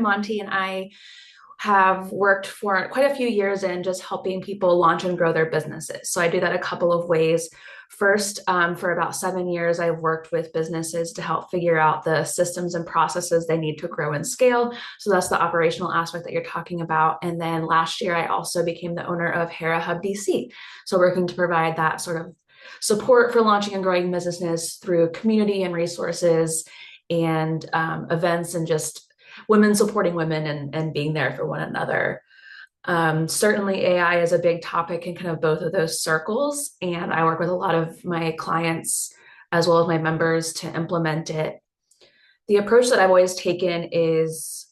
Monti, and I have worked for quite a few years in just helping people launch and grow their businesses. So I do that a couple of ways. First, for about 7 years, I've worked with businesses to help figure out the systems and processes they need to grow and scale. So that's the operational aspect that you're talking about. And then last year, I also became the owner of Hera Hub DC. So working to provide that sort of support for launching and growing businesses through community and resources and events and just women supporting women and being there for one another. Certainly AI is a big topic in kind of both of those circles. And I work with a lot of my clients as well as my members to implement it. The approach that I've always taken is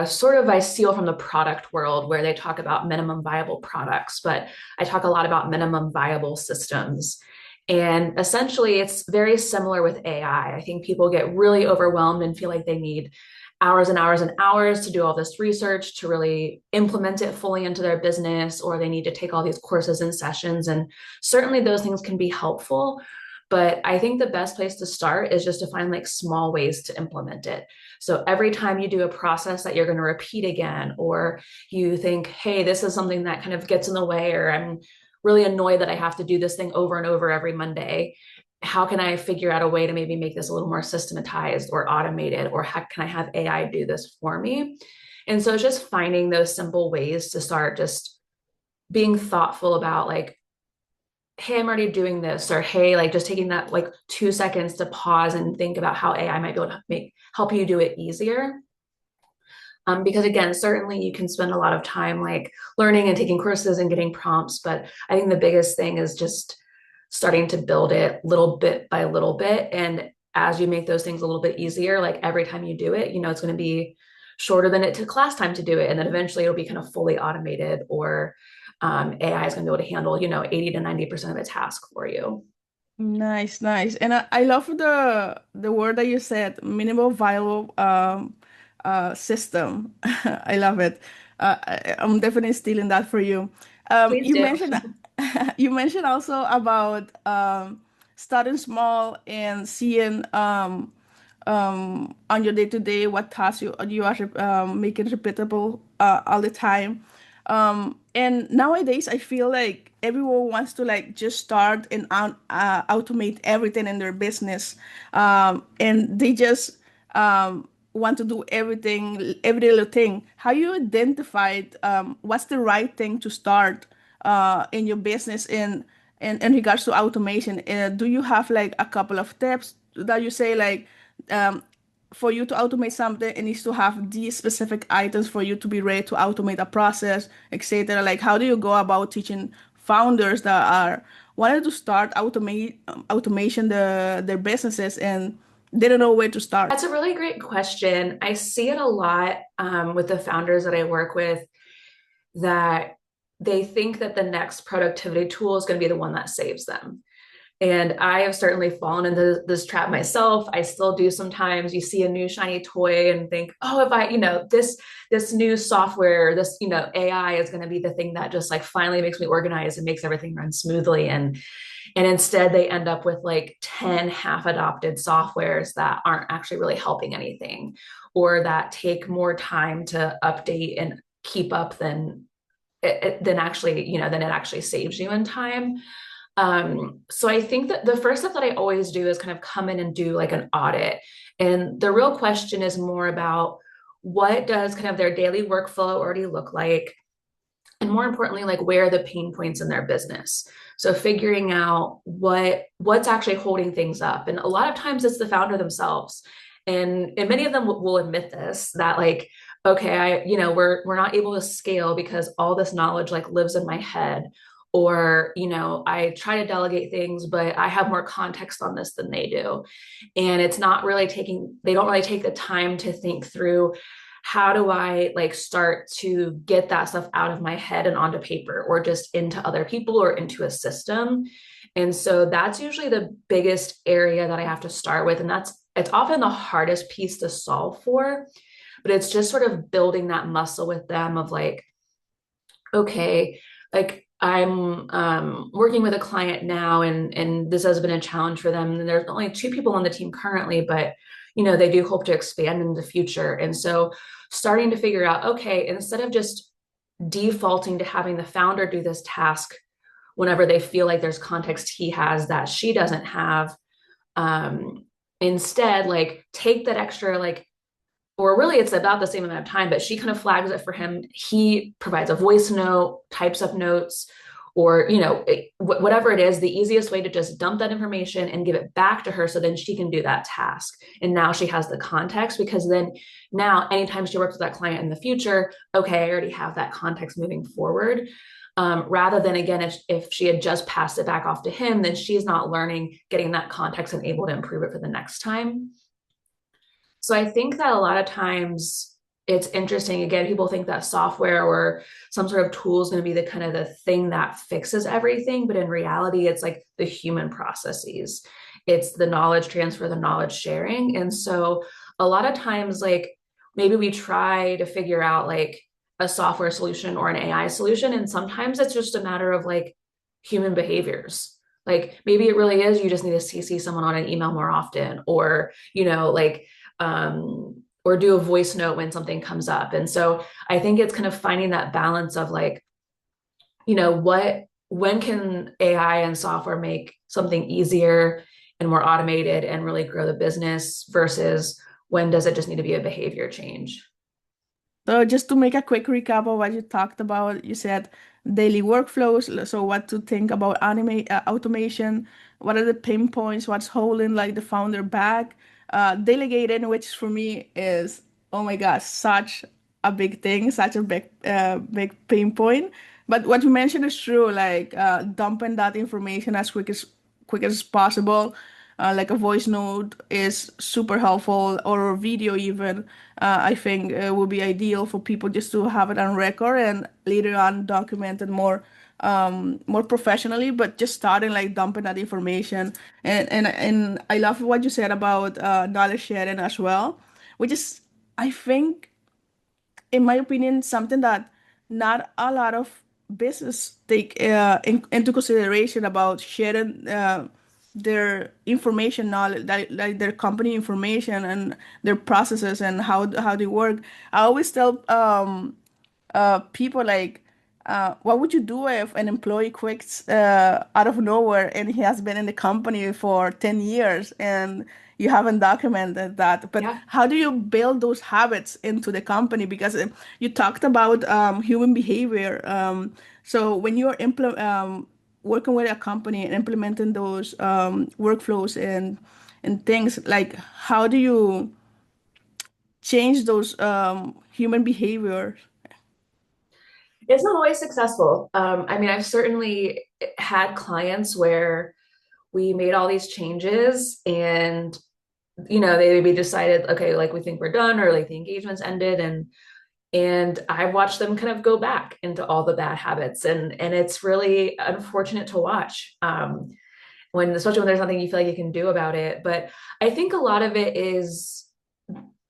sort of I steal from the product world where they talk about minimum viable products, but I talk a lot about minimum viable systems. And essentially, it's very similar with AI. I think people get really overwhelmed and feel like they need hours and hours and hours to do all this research to really implement it fully into their business, or they need to take all these courses and sessions. And certainly those things can be helpful. But I think the best place to start is just to find like small ways to implement it. So every time you do a process that you're going to repeat again, or you think, hey, this is something that kind of gets in the way, or I'm really annoyed that I have to do this thing over and over every Monday. How can I figure out a way to maybe make this a little more systematized or automated, or how can I have AI do this for me? And so it's just finding those simple ways to start just being thoughtful about like, hey, I'm already doing this, or hey, like just taking that like 2 seconds to pause and think about how AI might be able to help you do it easier. Because again, certainly you can spend a lot of time like learning and taking courses and getting prompts, but I think the biggest thing is just starting to build it little bit by little bit. And as you make those things a little bit easier, like every time you do it, it's going to be shorter than it took class time to do it. And then eventually it'll be kind of fully automated, or AI is going to be able to handle, 80 to 90% of a task for you. Nice, nice. And I love the word that you said, minimal viable system. I love it. I'm definitely stealing that for you. Please You do. mentioned you mentioned also about starting small and seeing on your day-to-day what tasks you are making repeatable all the time. And nowadays, I feel like everyone wants to like just start and automate everything in their business, and they just want to do everything, every little thing. How you identified what's the right thing to start in your business in regards to automation? Do you have like a couple of tips that you say like um, for you to automate something, it needs to have these specific items for you to be ready to automate a process, etc. Like, how do you go about teaching founders that are wanting to start automation their businesses and they don't know where to start? That's a really great question. I see it a lot with the founders that I work with, that they think that the next productivity tool is going to be the one that saves them. And I have certainly fallen into this trap myself. I still do sometimes. You see a new shiny toy and think, oh, if I, this new software, this, AI is going to be the thing that just like finally makes me organized and makes everything run smoothly. And instead they end up with like 10 half adopted softwares that aren't actually really helping anything, or that take more time to update and keep up than actually, than it actually saves you in time. So I think that the first step that I always do is kind of come in and do like an audit. And the real question is more about what does kind of their daily workflow already look like? And more importantly, like where are the pain points in their business? So figuring out what's actually holding things up. And a lot of times it's the founder themselves. And many of them will admit this, that like, okay, we're not able to scale because all this knowledge like lives in my head, or I try to delegate things but I have more context on this than they do, and it's not really they don't really take the time to think through, how do I like start to get that stuff out of my head and onto paper, or just into other people or into a system. And so that's usually the biggest area that I have to start with, and it's often the hardest piece to solve for. But it's just sort of building that muscle with them of like, okay, like I'm working with a client now, and this has been a challenge for them. And there's only two people on the team currently, but they do hope to expand in the future. And so starting to figure out, okay, instead of just defaulting to having the founder do this task whenever they feel like there's context he has that she doesn't have, um, instead, like take that extra, like, or really it's about the same amount of time, but she kind of flags it for him. He provides a voice note, types up notes, or whatever it is, the easiest way to just dump that information and give it back to her so then she can do that task. And now she has the context, because then now anytime she works with that client in the future, okay, I already have that context moving forward. Rather than, again, if she had just passed it back off to him, then she's not learning, getting that context and able to improve it for the next time. So I think that a lot of times it's interesting. Again, people think that software or some sort of tool is going to be the kind of the thing that fixes everything. But in reality, it's like the human processes. It's the knowledge transfer, the knowledge sharing. And so a lot of times, like maybe we try to figure out like a software solution or an AI solution. And sometimes it's just a matter of like human behaviors. Like maybe it really is you just need to CC someone on an email more often, or, like, or do a voice note when something comes up. And so I think it's kind of finding that balance of like, when can AI and software make something easier and more automated and really grow the business versus when does it just need to be a behavior change? So just to make a quick recap of what you talked about, you said daily workflows. So what to think about automation, what are the pain points, what's holding like the founder back, delegating, which for me is, oh my gosh, such a big thing, such a big pain point. But what you mentioned is true, like dumping that information as quick as possible. Like a voice note is super helpful, or a video even. I think would be ideal for people just to have it on record and later on document it more professionally. But just starting like dumping that information, and I love what you said about knowledge sharing as well, which is I think in my opinion, something that not a lot of business take into consideration about sharing their information knowledge, like their company information and their processes and how they work. I always tell people like, what would you do if an employee quits out of nowhere and he has been in the company for 10 years and you haven't documented that? But Yeah. how do you build those habits into the company? Because you talked about human behavior. So when you're working with a company and implementing those workflows and things, like how do you change those human behaviors? It's not always successful. I mean, I've certainly had clients where we made all these changes and they maybe decided, okay, like we think we're done, or like the engagement's ended, and I've watched them kind of go back into all the bad habits, and it's really unfortunate to watch. When especially when there's nothing you feel like you can do about it. But I think a lot of it is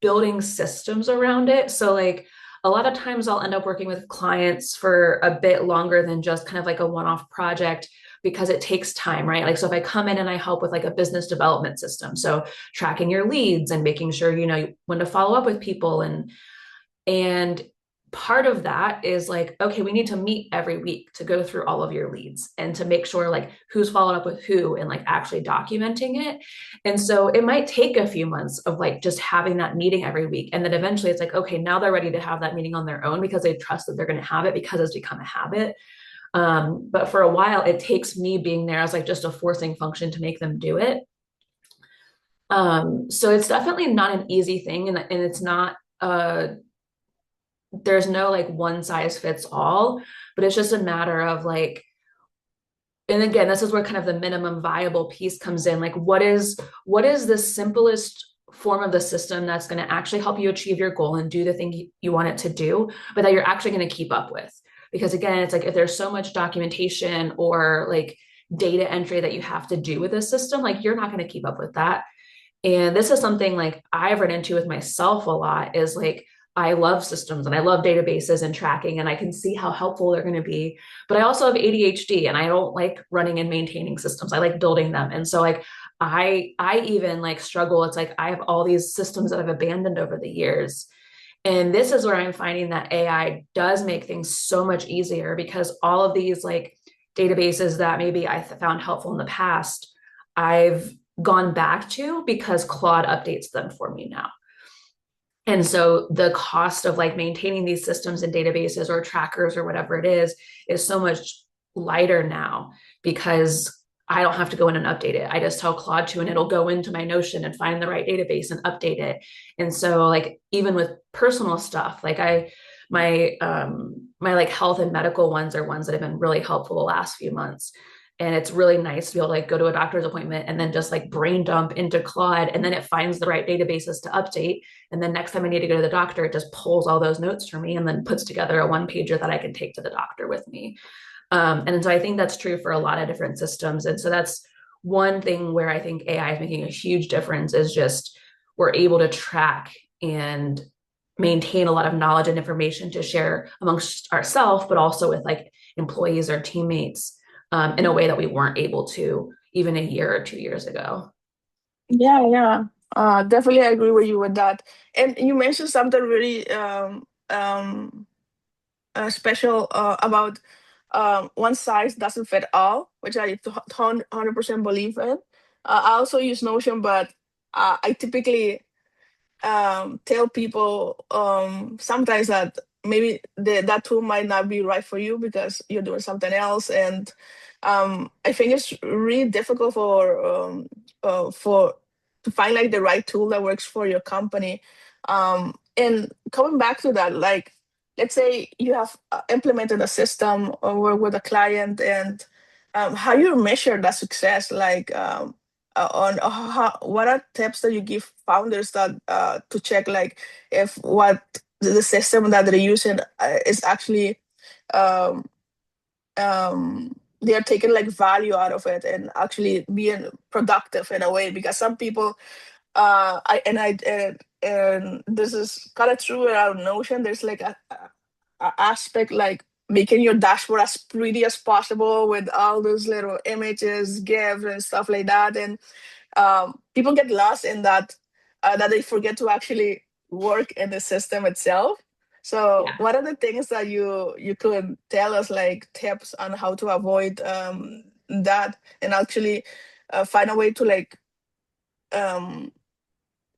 building systems around it. So like a lot of times I'll end up working with clients for a bit longer than just kind of like a one-off project, because it takes time, right? Like, so if I come in and I help with like a business development system, so tracking your leads and making sure you know when to follow up with people, and part of that is like, okay, we need to meet every week to go through all of your leads and to make sure like who's followed up with who and like actually documenting it. And so it might take a few months of like just having that meeting every week. And then eventually it's like, okay, now they're ready to have that meeting on their own because they trust that they're going to have it because it's become a habit. But for a while, it takes me being there as like just a forcing function to make them do it. So it's definitely not an easy thing. And it's not, there's no like one size fits all, but it's just a matter of like, and again, this is where kind of the minimum viable piece comes in. Like, what is the simplest form of the system that's going to actually help you achieve your goal and do the thing you want it to do, but that you're actually going to keep up with? Because again, it's like if there's so much documentation or like data entry that you have to do with this system, like you're not going to keep up with that. And this is something like I've run into with myself a lot, is like I love systems and I love databases and tracking, and I can see how helpful they're going to be. But I also have ADHD and I don't like running and maintaining systems. I like building them. And so like I even like struggle. It's like I have all these systems that I've abandoned over the years. And this is where I'm finding that AI does make things so much easier because all of these like databases that maybe I found helpful in the past, I've gone back to because Claude updates them for me now. And so the cost of like maintaining these systems and databases or trackers or whatever it is so much lighter now because I don't have to go in and update it. I just tell Claude to, and it'll go into my Notion and find the right database and update it. And so like even with personal stuff, like my like health and medical ones are ones that have been really helpful the last few months. And it's really nice to be able to like go to a doctor's appointment and then just like brain dump into Claude and then it finds the right databases to update. And then next time I need to go to the doctor, it just pulls all those notes for me and then puts together a one pager that I can take to the doctor with me. And so I think that's true for a lot of different systems. And so that's one thing where I think AI is making a huge difference is just we're able to track and maintain a lot of knowledge and information to share amongst ourselves, but also with like employees or teammates in a way that we weren't able to even a year or 2 years ago. Yeah, yeah. Definitely agree with you with that. And you mentioned something really special about one size doesn't fit all, which I 100% believe in. I also use Notion, but I typically tell people sometimes that maybe that tool might not be right for you because you're doing something else. And I think it's really difficult for to find like the right tool that works for your company. And coming back to that, like let's say you have implemented a system or work with a client, and how you measure that success, like on what are tips that you give founders that to check like if what the system that they're using is actually um, they are taking like value out of it and actually being productive in a way, because some people and this is kind of true around Notion. There's like a aspect like making your dashboard as pretty as possible with all those little images, GIFs, and stuff like that. And people get lost in that, that they forget to actually work in the system itself. So, Yeah. what are the things that you could tell us, like tips on how to avoid that, and actually find a way to like um,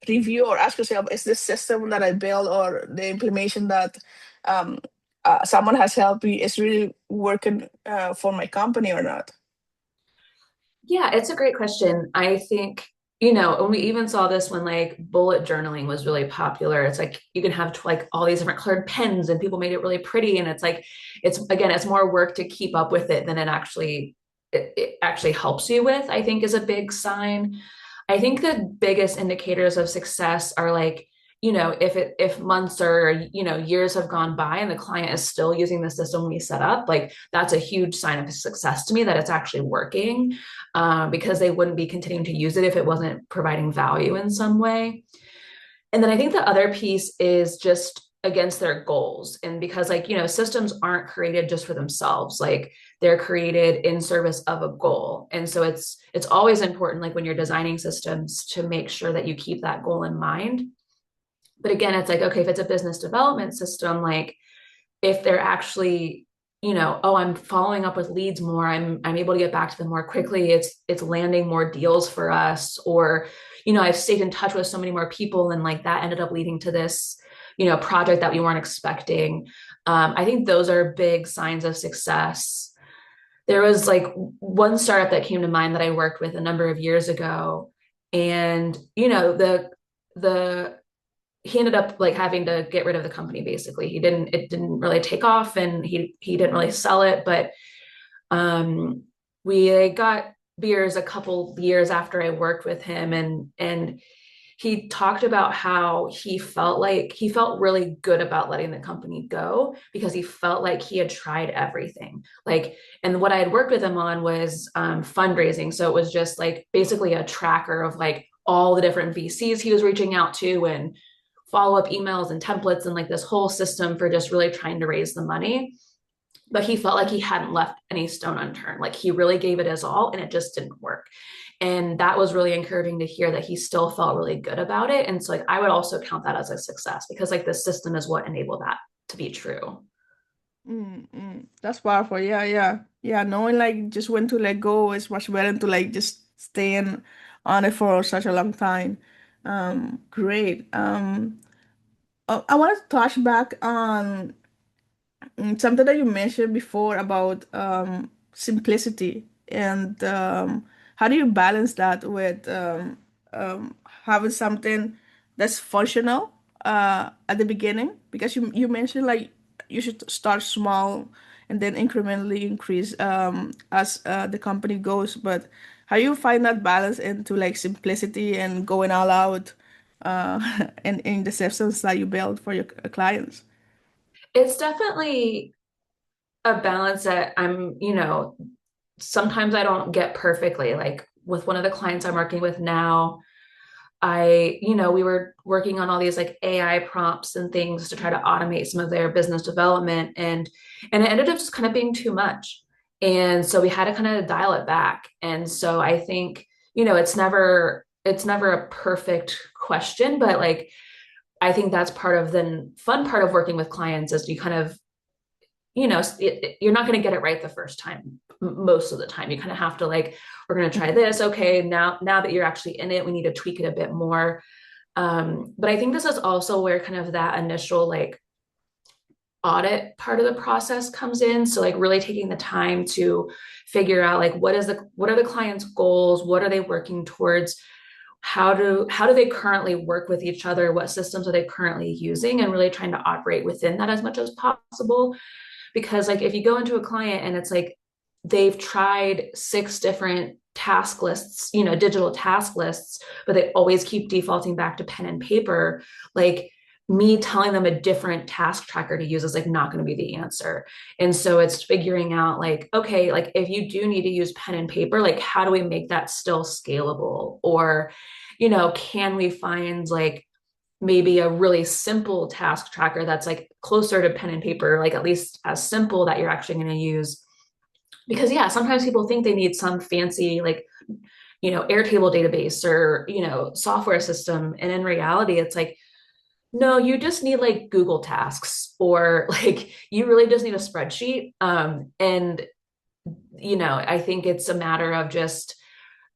review or ask yourself, is this system that I built or the implementation that um, someone has helped me is really working for my company or not? Yeah, it's a great question. I think, and we even saw this when like bullet journaling was really popular. It's like you can have like all these different colored pens and people made it really pretty. And it's like, it's again, it's more work to keep up with it than it actually helps you with, I think is a big sign. I think the biggest indicators of success are like, if months or, years have gone by and the client is still using the system we set up, like that's a huge sign of success to me that it's actually working, because they wouldn't be continuing to use it if it wasn't providing value in some way. And then I think the other piece is just against their goals. And because like, systems aren't created just for themselves, like they're created in service of a goal. And so it's always important, like when you're designing systems, to make sure that you keep that goal in mind. But again, it's like, okay, if it's a business development system, like if they're actually, oh, I'm following up with leads more, I'm able to get back to them more quickly, it's landing more deals for us, or I've stayed in touch with so many more people and like that ended up leading to this project that we weren't expecting. I think those are big signs of success. There was like one startup that came to mind that I worked with a number of years ago, and the he ended up like having to get rid of the company. Basically, it didn't really take off, and he didn't really sell it. But we got beers a couple years after I worked with him, and he talked about how he felt really good about letting the company go because he felt like he had tried everything. Like, and what I had worked with him on was fundraising. So it was just like basically a tracker of like all the different VCs he was reaching out to and follow-up emails and templates and like this whole system for just really trying to raise the money. But he felt like he hadn't left any stone unturned. Like he really gave it his all and it just didn't work. And that was really encouraging to hear that he still felt really good about it. And so like I would also count that as a success because like the system is what enabled that to be true. That's powerful. Yeah, yeah, yeah. Knowing like just when to let go is much better than to like just staying on it for such a long time. Great. I want to touch back on something that you mentioned before about simplicity and how do you balance that with having something that's functional at the beginning? Because you mentioned like you should start small and then incrementally increase as the company goes. But how you find that balance into like simplicity and going all out in the systems that you build for your clients? It's definitely a balance that sometimes I don't get perfectly. Like with one of the clients I'm working with now, we were working on all these like AI prompts and things to try to automate some of their business development and it ended up just kind of being too much. And so we had to kind of dial it back. And so I think, it's never a perfect question, but like I think that's part of the fun part of working with clients is you kind of you're not going to get it right the first time. Most of the time you kind of have to like, we're going to try this. Okay, now that you're actually in it, we need to tweak it a bit more. But I think this is also where kind of that initial like audit part of the process comes in. So like really taking the time to figure out like what are the client's goals, what are they working towards, how do they currently work with each other, what systems are they currently using, and really trying to operate within that as much as possible. Because like if you go into a client and it's like they've tried six different task lists, digital task lists, but they always keep defaulting back to pen and paper, like me telling them a different task tracker to use is like not going to be the answer. And so it's figuring out like, okay, like if you do need to use pen and paper, like how do we make that still scalable? Or, can we find like maybe a really simple task tracker that's like closer to pen and paper, like at least as simple that you're actually going to use. Because yeah, sometimes people think they need some fancy like, Airtable database or, software system. And in reality, it's like, no, you just need like Google Tasks or like you really just need a spreadsheet. And I think it's a matter of just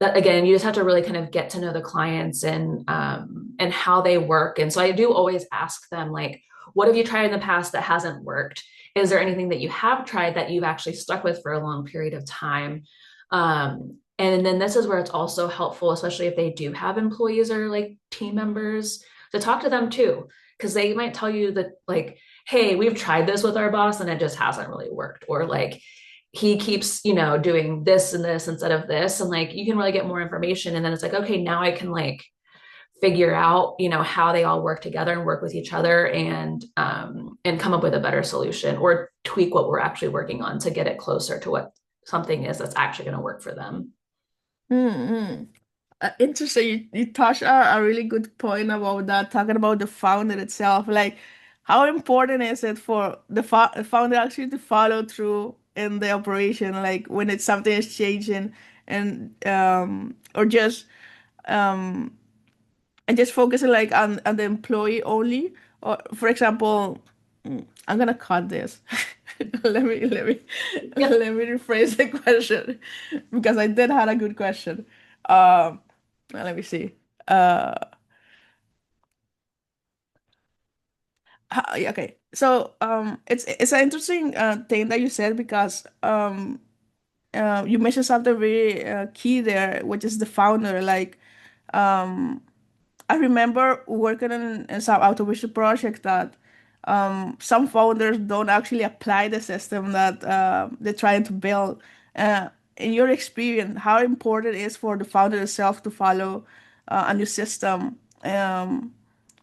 that again, you just have to really kind of get to know the clients and how they work. And so I do always ask them like, what have you tried in the past that hasn't worked? Is there anything that you have tried that you've actually stuck with for a long period of time? And then this is where it's also helpful, especially if they do have employees or like team members, to talk to them too, because they might tell you that like, hey, we've tried this with our boss and it just hasn't really worked, or like he keeps, doing this and this instead of this. And like you can really get more information. And then it's like, okay, now I can like figure out, how they all work together and work with each other and come up with a better solution or tweak what we're actually working on to get it closer to what something is that's actually going to work for them. Mm-hmm. Interesting. You touched a really good point about that, talking about the founder itself. Like, how important is it for the founder actually to follow through in the operation? Like, when it's something is changing and or just um and just focusing like on the employee only. Or for example, I'm gonna cut this. Let me Yep. let me rephrase the question because I did had a good question. Um, let me see. Uh, yeah, okay. So it's an interesting thing that you said because you mentioned something very key there, which is the founder. Like um I remember working in some automation project that some founders don't actually apply the system that they're trying to build. In your experience, how important is for the founder itself to follow a new system?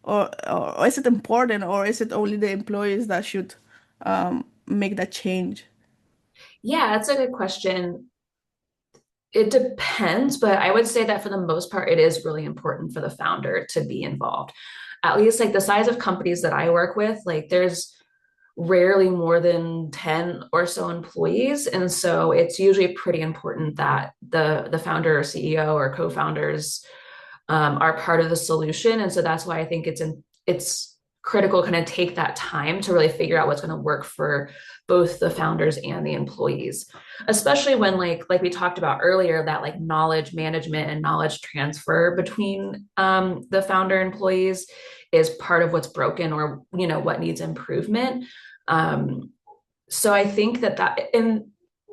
Or is it important, or is it only the employees that should make that change? Yeah, that's a good question. It depends, but I would say that for the most part, it is really important for the founder to be involved. At least like the size of companies that I work with, like there's rarely more than 10 or so employees. And so it's usually pretty important that the founder or CEO or co-founders are part of the solution. And so that's why I think it's critical to kind of take that time to really figure out what's going to work for both the founders and the employees, especially when like we talked about earlier, that like knowledge management and knowledge transfer between the founder employees is part of what's broken or what needs improvement. um, so I think that and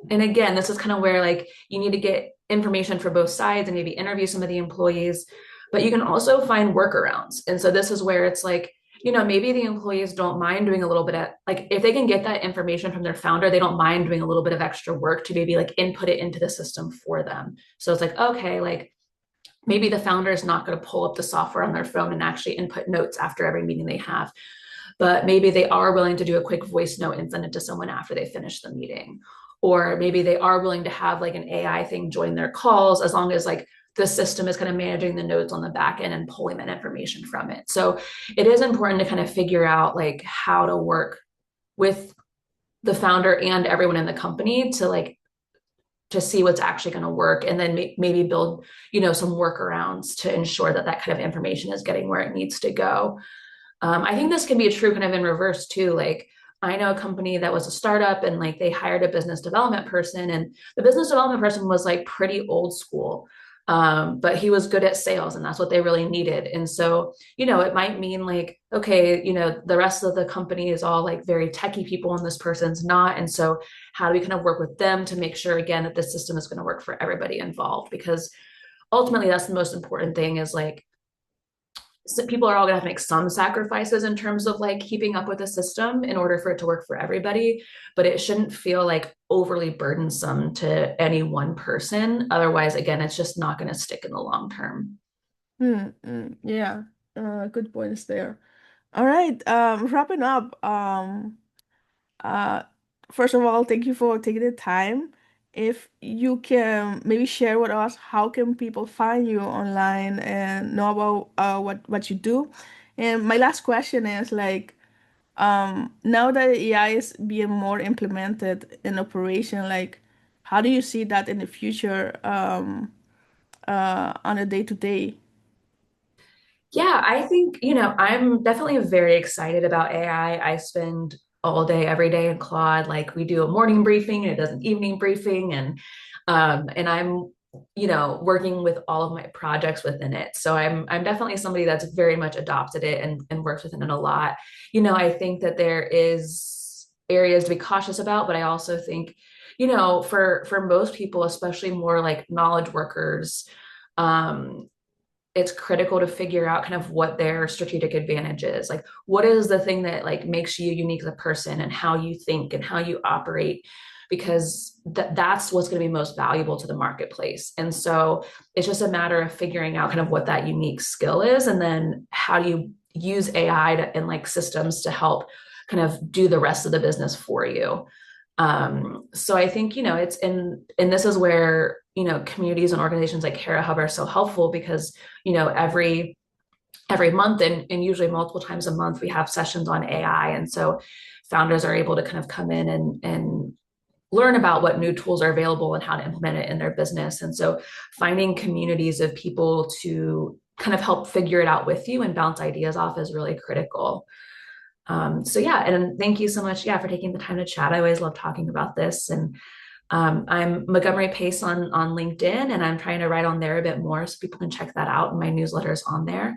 again, this is kind of where like you need to get information for both sides and maybe interview some of the employees, but you can also find workarounds. And so this is where it's like, maybe the employees don't mind doing a little bit of like, if they can get that information from their founder, they don't mind doing a little bit of extra work to maybe like input it into the system for them. So it's like, okay, like maybe the founder is not going to pull up the software on their phone and actually input notes after every meeting they have, but maybe they are willing to do a quick voice note and send it to someone after they finish the meeting. Or maybe they are willing to have like an AI thing join their calls as long as like the system is kind of managing the notes on the back end and pulling that information from it. So it is important to kind of figure out like how to work with the founder and everyone in the company to like to see what's actually going to work, and then maybe build some workarounds to ensure that that kind of information is getting where it needs to go. I think this can be true kind of in reverse too. Like I know a company that was a startup and like they hired a business development person, and the business development person was like pretty old school. But he was good at sales and that's what they really needed. And so, it might mean like, okay, the rest of the company is all like very techie people and this person's not. And so how do we kind of work with them to make sure again that this system is going to work for everybody involved? Because ultimately that's the most important thing is like so people are all going to have to make some sacrifices in terms of like keeping up with the system in order for it to work for everybody, but it shouldn't feel like overly burdensome to any one person. Otherwise, again, it's just not going to stick in the long term. Yeah, good points there. All right, wrapping up. Uh, First of all, thank you for taking the time. If you can maybe share with us, how can people find you online and know about what you do? And my last question is like, now that AI is being more implemented in operation, like, how do you see that in the future, on a day to day? Yeah, I think, I'm definitely very excited about AI. I spend all day, every day in Claude. Like we do a morning briefing and it does an evening briefing, and I'm, working with all of my projects within it. So I'm definitely somebody that's very much adopted it and works within it a lot. I think that there is areas to be cautious about, but I also think, for most people, especially more like knowledge workers, um, it's critical to figure out kind of what their strategic advantage is. Like, what is the thing that like makes you unique as a person and how you think and how you operate? Because that's what's going to be most valuable to the marketplace. And so it's just a matter of figuring out kind of what that unique skill is, and then how do you use AI and like systems to help kind of do the rest of the business for you. So I think, it's and this is where, communities and organizations like Hera Hub are so helpful because, every month and usually multiple times a month, we have sessions on AI. And so founders are able to kind of come in and learn about what new tools are available and how to implement it in their business. And so finding communities of people to kind of help figure it out with you and bounce ideas off is really critical. So yeah, and thank you so much, yeah, for taking the time to chat. I always love talking about this. And I'm Montgomery Pace on LinkedIn, and I'm trying to write on there a bit more so people can check that out. And my newsletter's on there.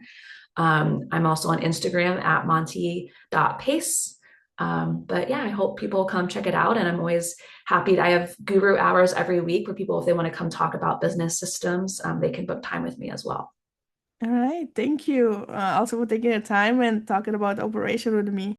I'm also on Instagram at monti.pace. But yeah, I hope people come check it out. And I'm always happy I have guru hours every week where people, if they want to come talk about business systems, they can book time with me as well. All right, thank you also for taking the time and talking about operation with me.